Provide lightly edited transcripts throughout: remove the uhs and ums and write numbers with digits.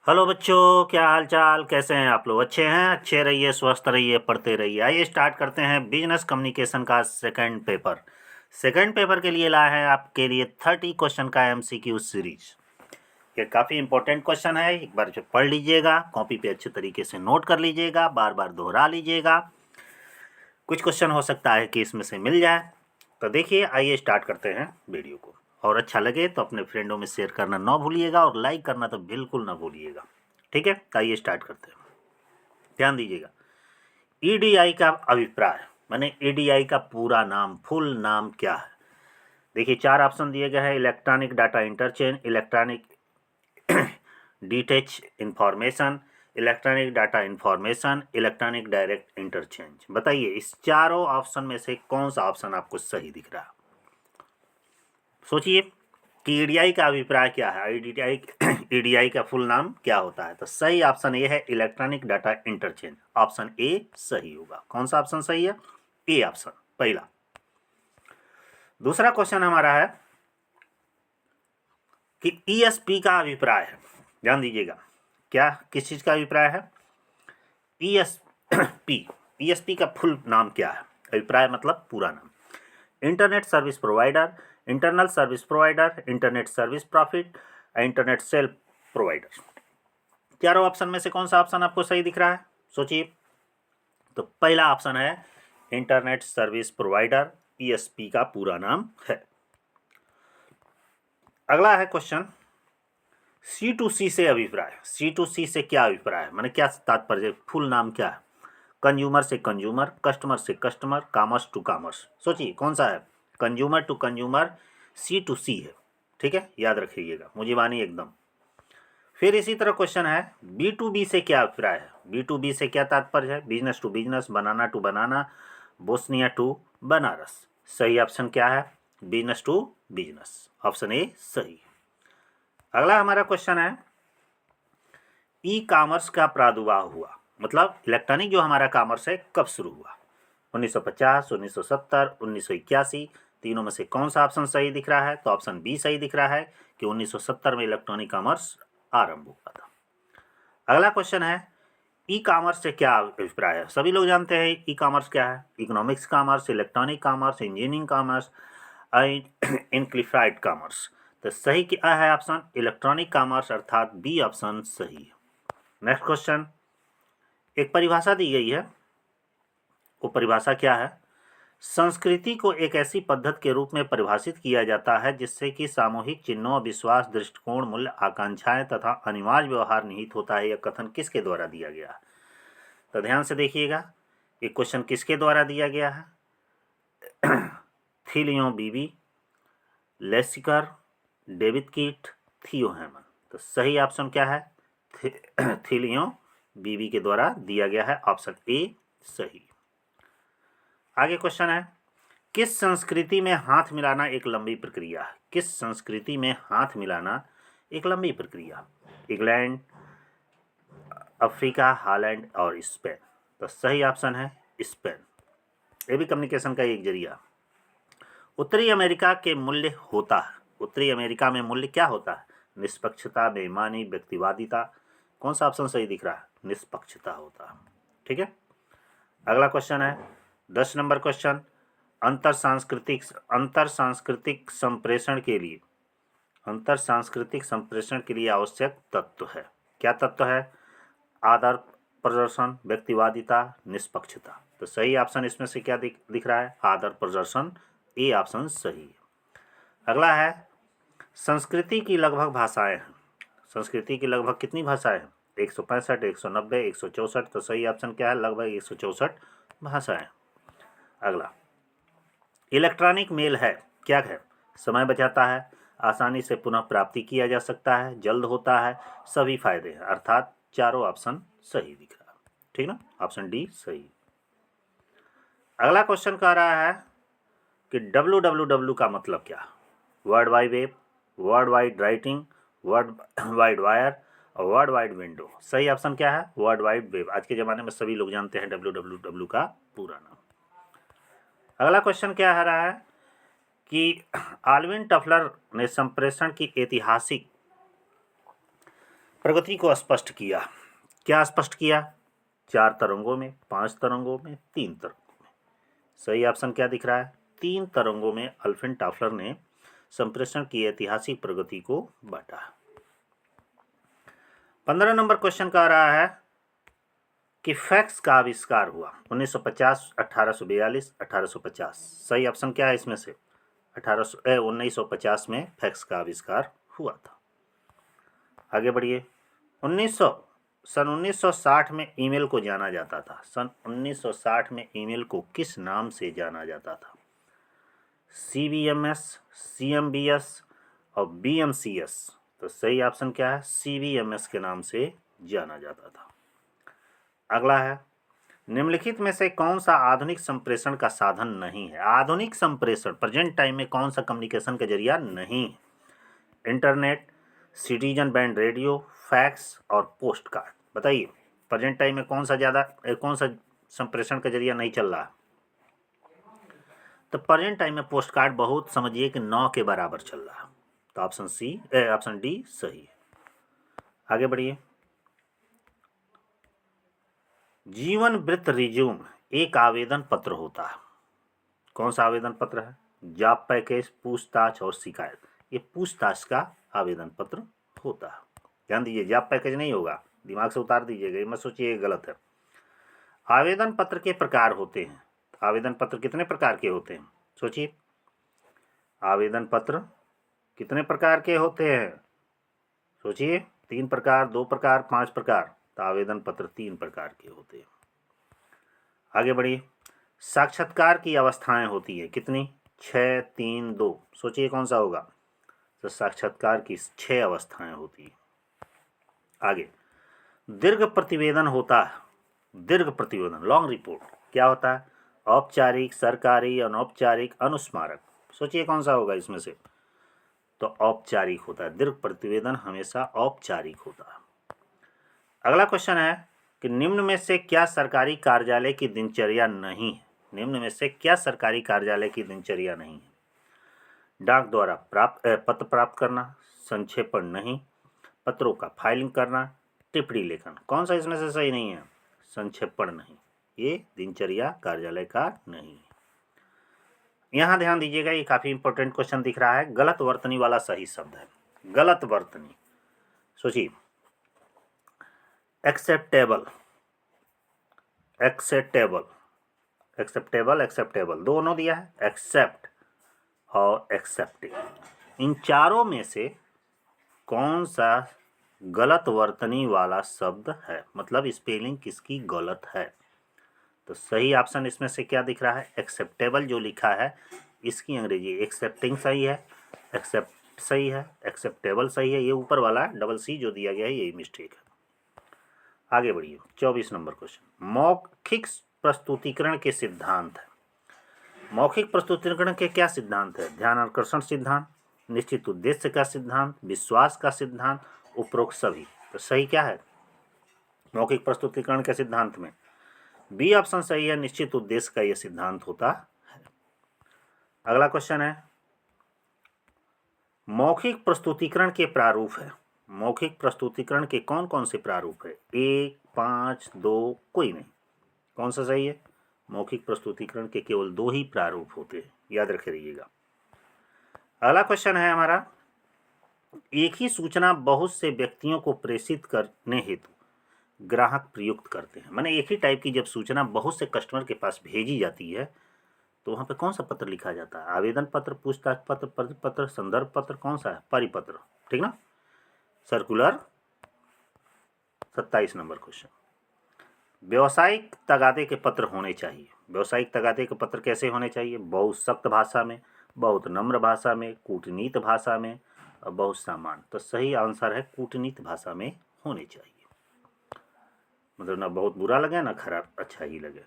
Hello बच्चों, क्या हाल चाल, कैसे हैं आप लोग? अच्छे हैं? अच्छे रहिए, स्वस्थ रहिए, पढ़ते रहिए। आइए स्टार्ट करते हैं बिजनेस कम्युनिकेशन का सेकंड पेपर। सेकंड पेपर के लिए लाए हैं आपके लिए 30 क्वेश्चन का एमसीक्यू सीरीज। ये काफ़ी इंपॉर्टेंट क्वेश्चन है, एक बार जो पढ़ लीजिएगा, कॉपी पे अच्छे तरीके से नोट कर लीजिएगा, बार बार दोहरा लीजिएगा। कुछ क्वेश्चन हो सकता है कि इसमें से मिल जाए। तो देखिए, आइए स्टार्ट करते हैं वीडियो को। और अच्छा लगे तो अपने फ्रेंडों में शेयर करना ना भूलिएगा और लाइक करना तो बिल्कुल ना भूलिएगा। ठीक है, तो आइए स्टार्ट करते हैं। ध्यान दीजिएगा। ईडीआई का अभिप्राय, माने ईडीआई का पूरा नाम, फुल नाम क्या है? देखिए, 4 ऑप्शन दिए गए हैं। Electronic data interchange, electronic detach information, electronic data information, electronic direct interchange. बताइए, इस चारों ऑप्शन में से कौन सा ऑप्शन आपको सही दिख रहा है? सोचिए कि ईडीआई का अभिप्राय क्या है, ईडीआई ईडीआई का फुल नाम क्या होता है? तो सही ऑप्शन ए है electronic data interchange. Option A सही होगा। कौन सा ऑप्शन सही है? ए ऑप्शन, पहला। दूसरा क्वेश्चन हमारा है कि ईएसपी का अभिप्राय है। ध्यान दीजिएगा, क्या किस चीज का अभिप्राय है? ईएसपी। ईएसपी का फुल नाम क्या है? अभिप्राय मतलब पूरा नाम। Internet service provider, internal service provider, internet service profit, internet sell provider. चारों ऑप्शन में से कौन सा ऑप्शन आपको सही दिख रहा है? सोचिए। तो पहला ऑप्शन है इंटरनेट सर्विस प्रोवाइडर, ईएसपी का पूरा नाम है। अगला है क्वेश्चन C2C से अभिप्राय। C2C से क्या अभिप्राय है, माने क्या तात्पर्य, फुल नाम क्या है? कंज्यूमर से कंज्यूमर, कस्टमर से कस्टमर, कॉमर्स टू कॉमर्स। सोचिए कौन सा है? कंज्यूमर टू कंज्यूमर, C2C है। ठीक है, याद रखिएगा, मुझे मानी एकदम। फिर इसी तरह क्वेश्चन है B2B से क्या अभिप्राय है? B2B से क्या तात्पर्य है? Business to business, banana to banana, Bosnia to Banaras. सही ऑप्शन क्या है? Business to business, option A सही। अगला हमारा क्वेश्चन है ई कॉमर्स का प्रादुर्भाव हुआ, मतलब इलेक्ट्रॉनिक जो हमारा कॉमर्स है कब शुरू हुआ? 1950, 1970, 1981। तीनों में से कौन सा ऑप्शन सही दिख रहा है? तो ऑप्शन बी सही दिख रहा है कि 1970 में इलेक्ट्रॉनिक कॉमर्स आरंभ हुआ था। अगला क्वेश्चन है ई कॉमर्स से क्या अभिप्राय है? सभी लोग जानते हैं ई कॉमर्स क्या है। Economics commerce, electronic commerce, engineering commerce, इनक्लिफाइड कॉमर्स। तो सही क्या है ऑप्शन? इलेक्ट्रॉनिक कॉमर्स, अर्थात बी ऑप्शन सही है। नेक्स्ट क्वेश्चन, एक परिभाषा दी गई है। वो परिभाषा क्या है? संस्कृति को एक ऐसी पद्धति के रूप में परिभाषित किया जाता है जिससे कि सामूहिक चिन्हों, विश्वास, दृष्टिकोण, मूल्य, आकांक्षाएं तथा अनिवार्य व्यवहार निहित होता है। यह कथन किसके द्वारा दिया गया है? तो ध्यान से देखिएगा, ये क्वेश्चन किसके द्वारा दिया गया है? थिलियो बीबी, लेसिकर, डेविड कीट, थियो हैमन। तो सही ऑप्शन क्या है? थिलियो बीबी के द्वारा दिया गया है, ऑप्शन ए सही। आगे क्वेश्चन है किस संस्कृति में हाथ मिलाना एक लंबी प्रक्रिया है? किस संस्कृति में हाथ मिलाना एक लंबी प्रक्रिया? इंग्लैंड, अफ्रीका, हॉलैंड और स्पेन। तो सही ऑप्शन है स्पेन। ये भी कम्युनिकेशन का एक जरिया। उत्तरी अमेरिका के मूल्य होता है, उत्तरी अमेरिका में मूल्य क्या होता है? निष्पक्षता, बेईमानी, व्यक्तिवादिता। कौन सा ऑप्शन सही दिख रहा है? निष्पक्षता होता है। ठीक है, अगला क्वेश्चन है 10 नंबर क्वेश्चन, अंतर सांस्कृतिक संप्रेषण के लिए, अंतर सांस्कृतिक संप्रेषण के लिए आवश्यक तत्व है। क्या तत्व है? आदर प्रदर्शन, व्यक्तिवादिता, निष्पक्षता। तो सही ऑप्शन इसमें से क्या दिख रहा है? आदर प्रदर्शन, ए ऑप्शन सही है। अगला है संस्कृति की लगभग भाषाएं हैं। संस्कृति की लगभग कितनी भाषाएं हैं? 165, 190, 164। तो सही ऑप्शन क्या है? लगभग 164 भाषाएं। अगला इलेक्ट्रॉनिक मेल है, क्या है? समय बचाता है, आसानी से पुनः प्राप्ति किया जा सकता है, जल्द होता है, सभी फायदे हैं, अर्थात चारों ऑप्शन सही दिख रहा है। ठीक ना, ऑप्शन डी सही। अगला क्वेश्चन कह रहा है कि www का मतलब क्या? World wide web, world wide writing, world wide wire और वर्ल्ड वाइड विंडो। सही ऑप्शन क्या है? World wide web. आज के ज़माने में सभी लोग जानते हैं www का पूरा नाम। अगला क्वेश्चन क्या है रहा है कि आल्विन टफलर ने संप्रेषण की ऐतिहासिक प्रगति को स्पष्ट किया। क्या स्पष्ट किया? 4 तरंगों में, 5 तरंगों में, 3 तरंगों में। सही ऑप्शन क्या दिख रहा है? 3 तरंगों में अल्फ्रेड टॉफलर ने संप्रेषण की ऐतिहासिक प्रगति को बांटा। 15 नंबर क्वेश्चन का आ रहा है कि फैक्स का आविष्कार हुआ 1950, 1842, 1850। सही ऑप्शन क्या है इसमें से? 1950 में फैक्स का आविष्कार हुआ था। आगे बढ़िए। सन 1960 में ईमेल को जाना जाता था। सन 1960 में ईमेल को किस नाम से जाना जाता था? CBMS, CMBS और BMCS। तो सही ऑप्शन क्या है? CBMS के नाम से जाना जाता था। अगला है, निम्नलिखित में से कौन सा आधुनिक संप्रेषण का साधन नहीं है? आधुनिक संप्रेषण प्रेजेंट टाइम में कौन सा कम्युनिकेशन का जरिया नहीं है? Internet, citizen band radio, fax और पोस्ट कार्ड। बताइए प्रेजेंट टाइम में कौन सा संप्रेषण का जरिया नहीं चल रहा? तो प्रेजेंट टाइम में पोस्ट कार्ड बहुत समझिए कि 9 के बराबर चल रहा है। तो ऑप्शन डी सही है। आगे बढ़िए। जीवन वृत्त रिज्यूम एक आवेदन पत्र होता है। कौन सा आवेदन पत्र है? जॉब पैकेज, पूछताछ और शिकायत। ये पूछताछ का आवेदन पत्र होता है। ध्यान दीजिए, जॉब पैकेज नहीं होगा, दिमाग से उतार दीजिएगा, ये मत सोचिए ये गलत है। आवेदन पत्र के प्रकार होते हैं। आवेदन पत्र कितने प्रकार के होते हैं? सोचिए, आवेदन पत्र कितने प्रकार के होते हैं? सोचिए, 3 प्रकार, 2 प्रकार, 5 प्रकार। तो आवेदन पत्र 3 प्रकार के होते हैं। आगे बढ़िए। साक्षात्कार की अवस्थाएं होती है कितनी? 6, 3, 2। सोचिए कौन सा होगा? तो साक्षात्कार की 6 अवस्थाएं होती है। आगे, दीर्घ प्रतिवेदन होता है। दीर्घ प्रतिवेदन, लॉन्ग रिपोर्ट क्या होता है? औपचारिक, सरकारी, अनौपचारिक, अनुस्मारक। सोचिए कौन सा होगा इसमें से? तो औपचारिक होता है। दीर्घ प्रतिवेदन हमेशा औपचारिक होता है। अगला क्वेश्चन है कि निम्न में से क्या सरकारी कार्यालय की दिनचर्या नहीं है? निम्न में से क्या सरकारी कार्यालय की दिनचर्या नहीं है? डाक द्वारा पत्र प्राप्त करना, संक्षेपण नहीं, पत्रों का फाइलिंग करना, टिप्पणी लेखन। कौन सा इसमें से सही नहीं है? संक्षेपण नहीं, ये दिनचर्या कार्यालय का नहीं है। यहाँ ध्यान दीजिएगा, ये काफी इंपॉर्टेंट क्वेश्चन दिख रहा है। गलत वर्तनी वाला सही शब्द है। गलत वर्तनी, सोचिए, एक्सेप्टेबल, एक्सेप्टेबल, एक्सेप्टेबल, एक्सेप्टेबल दोनों दिया है, एक्सेप्ट और एक्सेप्टिंग। इन चारों में से कौन सा गलत वर्तनी वाला शब्द है? मतलब स्पेलिंग किसकी गलत है? तो सही ऑप्शन इसमें से क्या दिख रहा है? एक्सेप्टेबल जो लिखा है इसकी अंग्रेजी एक्सेप्टिंग सही है, एक्सेप्ट सही है, एक्सेप्टेबल सही है। ये ऊपर वाला डबल सी जो दिया गया है यही मिस्टेक है। आगे बढ़िए। 24 नंबर क्वेश्चन, मौखिक प्रस्तुतिकरण के सिद्धांत है। मौखिक प्रस्तुतिकरण के क्या सिद्धांत है? ध्यान आकर्षण सिद्धांत, निश्चित उद्देश्य का सिद्धांत, विश्वास का सिद्धांत, उपरोक्त सभी। तो सही क्या है मौखिक प्रस्तुतिकरण के सिद्धांत में? बी ऑप्शन सही है, निश्चित उद्देश्य का यह सिद्धांत होता है। अगला क्वेश्चन है, मौखिक प्रस्तुतिकरण के प्रारूप है। मौखिक प्रस्तुतिकरण के कौन कौन से प्रारूप है? 1, 5, 2, कोई नहीं। कौन सा सही है? मौखिक प्रस्तुतिकरण के केवल 2 ही प्रारूप होते हैं, याद रखे रहिएगा। अगला क्वेश्चन है हमारा, एक ही सूचना बहुत से व्यक्तियों को प्रेषित करने हेतु ग्राहक प्रयुक्त करते हैं। माने एक ही टाइप की जब सूचना बहुत से कस्टमर के पास भेजी जाती है तो वहाँ पे कौन सा पत्र लिखा जाता है? आवेदन पत्र, पूछताछ पत्र, परिपत्र, संदर्भ पत्र, कौन सा है? परिपत्र, ठीक ना? सर्कुलर। 27 नंबर क्वेश्चन, व्यवसायिक तगादे के पत्र होने चाहिए। व्यवसायिक तगादे के पत्र कैसे होने चाहिए? बहुत सख्त भाषा में, बहुत नम्र भाषा में, कूटनीत भाषा में और बहुत सामान्य। तो सही आंसर है कूटनीत भाषा में होने चाहिए। मतलब ना बहुत बुरा लगे ना खराब, अच्छा ही लगे।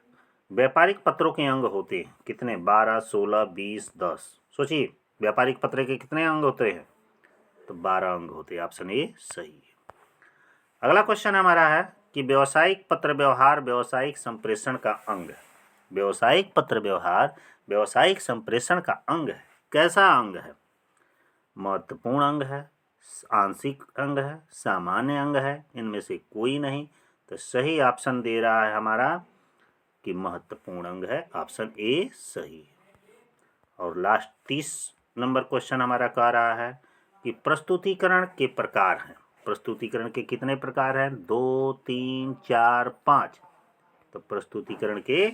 व्यापारिक पत्रों के अंग होते हैं कितने? 12, 16, 20, 10। सोचिए व्यापारिक पत्र के कितने अंग होते हैं? तो 12 अंग होते हैं। ऑप्शन ए सही है। अगला क्वेश्चन हमारा है कि व्यावसायिक पत्र व्यवहार व्यावसायिक संप्रेषण का अंग है। व्यावसायिक पत्र व्यवहार व्यावसायिक संप्रेषण का अंग है। कैसा अंग है? महत्वपूर्ण अंग है, आंशिक अंग है, सामान्य अंग है, इनमें से कोई नहीं। तो सही ऑप्शन दे रहा है हमारा कि महत्वपूर्ण अंग है, ऑप्शन ए सही है। और लास्ट 30 नंबर क्वेश्चन हमारा कह रहा है कि प्रस्तुतिकरण के प्रकार हैं। प्रस्तुतिकरण के कितने प्रकार हैं? 2, 3, 4, 5। तो प्रस्तुतिकरण के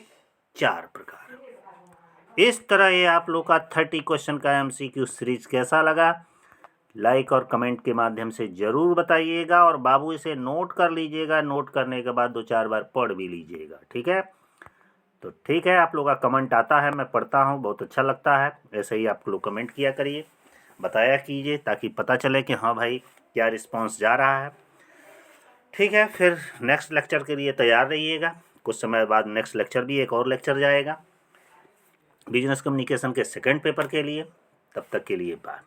4 प्रकार हैं। इस तरह ये आप लोग का 30 क्वेश्चन का MCQ सीरीज कैसा लगा, लाइक और कमेंट के माध्यम से जरूर बताइएगा। और बाबू इसे नोट कर लीजिएगा, नोट करने के बाद 2-4 बार पढ़ भी लीजिएगा, ठीक है? तो ठीक है, आप लोग का कमेंट आता है, मैं पढ़ता हूँ, बहुत अच्छा लगता है। ऐसे ही आप लोग कमेंट किया करिए, बताया कीजिए, ताकि पता चले कि हाँ भाई क्या रिस्पांस जा रहा है। ठीक है, फिर नेक्स्ट लेक्चर के लिए तैयार रहिएगा। कुछ समय बाद नेक्स्ट लेक्चर भी एक और लेक्चर जाएगा बिजनेस कम्युनिकेशन के सेकंड पेपर के लिए। तब तक के लिए बाय।